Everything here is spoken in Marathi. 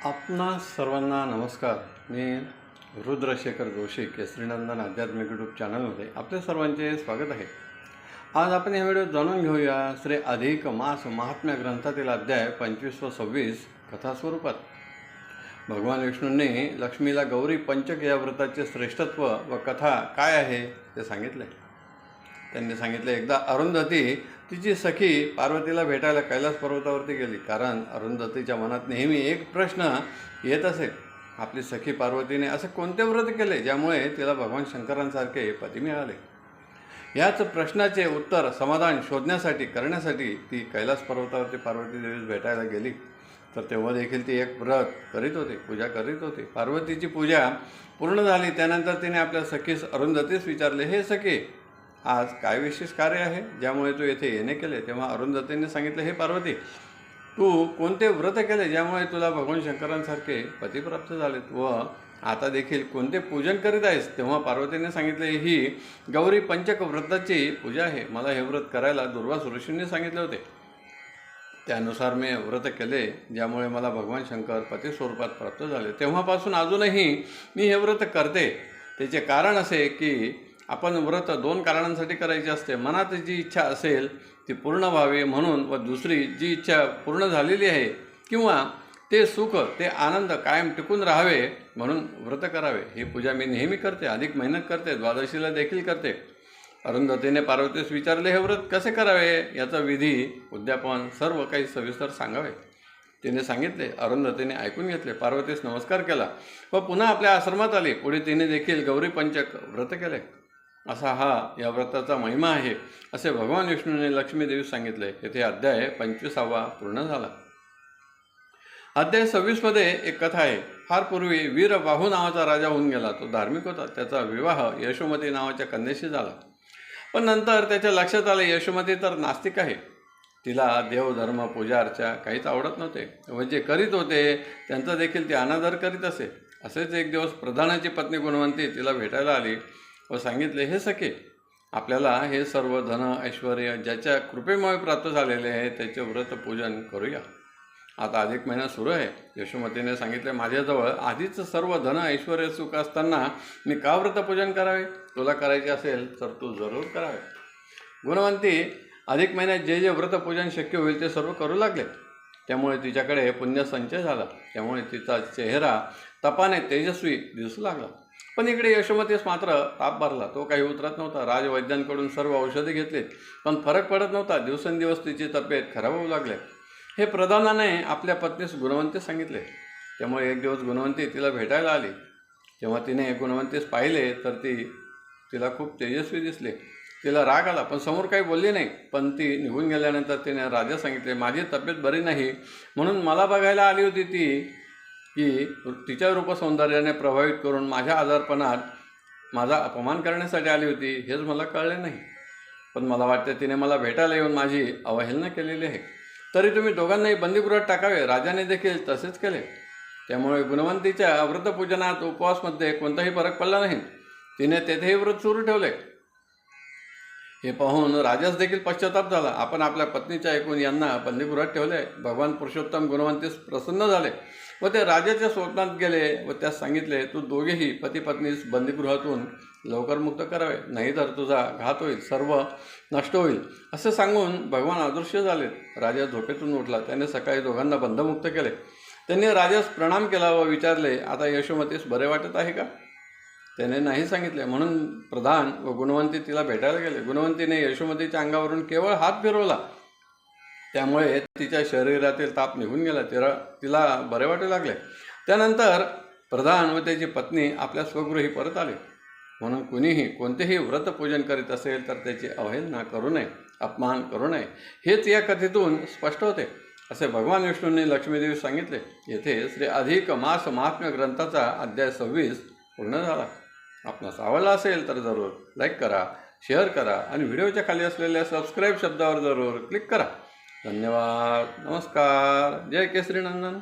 आपणा सर्वांना नमस्कार. मी रुद्रशेखर जोशी केसरीनंदन आध्यात्मिक यूट्यूब चॅनलमध्ये आपल्या सर्वांचे स्वागत आहे. आज आपण या व्हिडिओत जाणून घेऊया श्री अधिक मास महात्म्य ग्रंथातील अध्याय 25 व 26 कथा स्वरूपात. भगवान विष्णूंनी लक्ष्मीला गौरी पंचक या व्रताचे श्रेष्ठत्व व कथा काय आहे ते सांगितले. त्यांनी सांगितले, एकदा अरुंधती तिची सखी पार्वतीला भेटायला कैलास पर्वतावरती गेली. कारण अरुंधतीच्या मनात नेहमी एक प्रश्न येत असे, आपली सखी पार्वतीने असे कोणते व्रत केले ज्यामुळे तिला भगवान शंकरांसारखे पती मिळाले. याच प्रश्नाचे उत्तर समाधान शोधण्यासाठी करण्यासाठी ती कैलास पर्वतावरती पार्वती देवीस भेटायला गेली. तर तेव्हा देखील ती एक व्रत करीत होती, पूजा करीत होती. पार्वतीची पूजा पूर्ण झाली त्यानंतर तिने आपल्या सखीस अरुंधतीस विचारले, हे सखी, आज काय विशेष कार्य आहे ज्यामुळे तू येथे येणे केले. तेव्हा अरुंधतीने सांगितले, हे पार्वती, तू कोणते व्रत केले ज्यामुळे तुला भगवान शंकरांसारखे पती प्राप्त झालेत व आता देखील कोणते पूजन करीत आहेस. तेव्हा पार्वतीने सांगितले, ही गौरी पंचक व्रताची पूजा आहे. मला हे व्रत करायला दुर्वास ऋषींनी सांगितले होते. त्यानुसार मी व्रत केले ज्यामुळे मला भगवान शंकर पती स्वरूपात प्राप्त झाले. तेव्हापासून अजूनही मी हे व्रत करते. त्याचे कारण असे की आपण व्रत दोन कारणांसाठी करायचे असते. मनात जी इच्छा असेल ती पूर्ण व्हावी म्हणून व दुसरी जी इच्छा पूर्ण झालेली आहे किंवा ते सुख ते आनंद कायम टिकून राहावे म्हणून व्रत करावे. ही पूजा मी नेहमी करते, अधिक मेहनत करते, द्वादशीला देखील करते. अरुंधतीने पार्वतीस विचारले, हे व्रत कसे करावे याचा विधी उद्यापन सर्व काही सविस्तर सांगावे. तिने सांगितले. अरुंधतीने ऐकून घेतले, पार्वतीस नमस्कार केला व पुन्हा आपल्या आश्रमात आली. पुढे तिने देखील गौरी पंचक व्रत केले. असा हा या व्रताचा महिमा आहे असे भगवान विष्णूने लक्ष्मीदेवीस सांगितले. येथे अध्याय 25वा पूर्ण झाला. अध्याय 26मध्ये एक कथा आहे. फार पूर्वी वीरबाहू नावाचा राजा होऊन गेला. तो धार्मिक होता. त्याचा विवाह यशोमती नावाच्या कन्येशी झाला. पण नंतर त्याच्या लक्षात आले, यशोमती तर नास्तिक आहे. तिला देव धर्म पूजा अर्चा काहीच आवडत नव्हते व जे करीत होते त्यांचा देखील ती अनादर करीत असे. असेच एक दिवस प्रधानाची पत्नी गुणवंती तिला भेटायला आली व सांगितले, हे सखे, आपल्याला हे सर्व धन ऐश्वर ज्याच्या कृपेमुळे प्राप्त झालेले आहे त्याचे व्रत पूजन करूया. आता अधिक महिना सुरू आहे. यशोमतीने सांगितले, माझ्याजवळ आधीच सर्व धन ऐश्वर सुख असताना मी का व्रत पूजन करावे. तुला करायचे असेल तर तू जरूर करावे. गुणवंती अधिक महिन्यात जे जे व्रत पूजन शक्य होईल ते सर्व करू लागले. त्यामुळे तिच्याकडे पुण्य संचय झाला. त्यामुळे तिचा चेहरा तपाने तेजस्वी दिसू लागला. पण इकडे यशोमतीस मात्र ताप भरला. तो काही उतरत नव्हता. राजवैद्यांकडून सर्व औषधे घेतली पण फरक पडत नव्हता. दिवसेंदिवस तिची तब्येत खराब होऊ लागली. हे प्रधानाने आपल्या पत्नीस गुणवंतीस सांगितले. त्यामुळे एक दिवस गुणवंती तिला भेटायला आली. तेव्हा तिने गुणवंतीस पाहिले तर तिला खूप तेजस्वी दिसले. तिला राग आला पण समोर काही बोलली नाही. पण ती निघून गेल्यानंतर तिने राजा सांगितले, माझी तब्येत बरी नाही म्हणून मला बघायला आली होती ती की तिच्या रूपसौंदर्याने प्रभावित करून माझ्या आजारपणात माझा अपमान करण्यासाठी आली होती हेच मला कळले नाही. पण मला वाटते तिने मला भेटायला येऊन माझी अवहेलना केलेली आहे. तरी तुम्ही दोघांनाही बंदीगृहात टाकावे. राजाने देखील तसेच केले. त्यामुळे गुणवंतीच्या व्रतपूजनात उपवासमध्ये कोणताही फरक पडला नाही. तिने तेथेही व्रत सुरू ठेवले. हे पाहून राजास देखील पश्चाताप झाला. आपण आपल्या पत्नीच्या ऐकून यांना बंदीगृहात ठेवले. भगवान पुरुषोत्तम गुणवंतीस प्रसन्न झाले व ते राजाच्या स्वप्नात गेले व त्यास सांगितले, तू दोघेही पती पत्नीस बंदीगृहातून लवकर मुक्त करावे, नाही तर तुझा घात होईल, सर्व नष्ट होईल. असे सांगून भगवान अदृश्य झाले. राजा झोपेतून उठला. त्याने सकाळी दोघांना बंधमुक्त केले. त्यांनी राजास प्रणाम केला व विचारले, आता यशोमतीस बरे वाटत आहे का. त्याने नाही सांगितले. म्हणून प्रधान व गुणवंती तिला भेटायला गेले. गुणवंतीने यशोमतीच्या अंगावरून केवळ हात फिरवला. त्यामुळे तिच्या शरीरातील ताप निघून गेला. तिला बरे वाटू लागले. त्यानंतर प्रधान व त्याची पत्नी आपल्या स्वगृही परत आले. म्हणून कुणीही कोणतेही व्रत पूजन करीत असेल तर त्याची अवहेलना करू नये, अपमान करू नये, हेच या कथेतून स्पष्ट होते असे भगवान विष्णूंनी लक्ष्मीदेवी सांगितले. येथे श्री अधिक मास महात्म्य ग्रंथाचा अध्याय 26 पूर्ण झाला. आपणास आवडला असेल तर जरूर लाईक करा, शेअर करा आणि व्हिडिओच्या खाली असलेल्या सबस्क्राईब शब्दावर जरूर क्लिक करा. धन्यवाद. नमस्कार. जय केसरी नंदन.